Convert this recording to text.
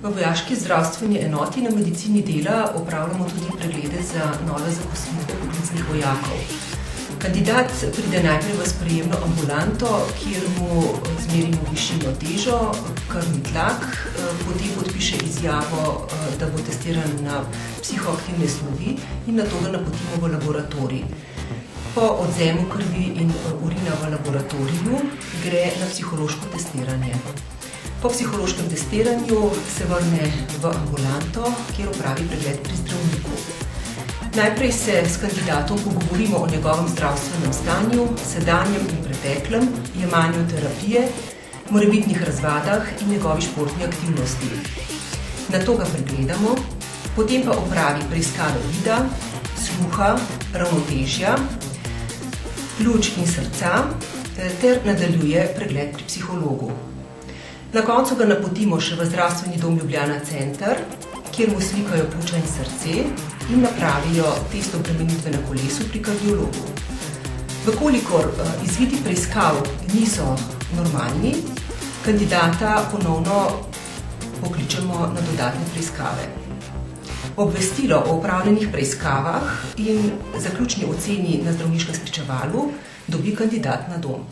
V vojaški zdravstveni enoti na medicini dela opravljamo tudi preglede za nove zaposlitve poklicnih vojakov. Kandidat pride najprej v sprejemno ambulanto, kjer mu zmerimo višino, težo, krvni tlak, potem podpiše izjavo, da bo testiran na psihoaktivne snovi in nato ga napotimo v laboratorij. Po odvzemu krvi in urina v laboratoriju gre na psihološko testiranje. Po psihološkem testiranju se vrne v ambulanto, kjer opravi pregled pri zdravniku. Najprej se s kandidatom pogovorimo o njegovem zdravstvenem stanju, sedanjem in preteklem, jemanju terapije, morebitnih razvadah in njegovi športni aktivnosti. Nato ga pregledamo, potem pa opravi preiskave vida, sluha, ravnotežja, pljuč in srca ter nadaljuje pregled pri psihologu. Na koncu ga napotimo še v zdravstveni dom Ljubljana center, kjer mu slikajo pljuča in srce in napravijo test obremenitve na kolesu pri kardiologu. Vkolikor izvidi preiskav niso normalni, kandidata ponovno pokličemo na dodatne preiskave. Obvestilo o opravljenih preiskavah in zaključni oceni na zdravniškem spričevalu dobi kandidat na dom.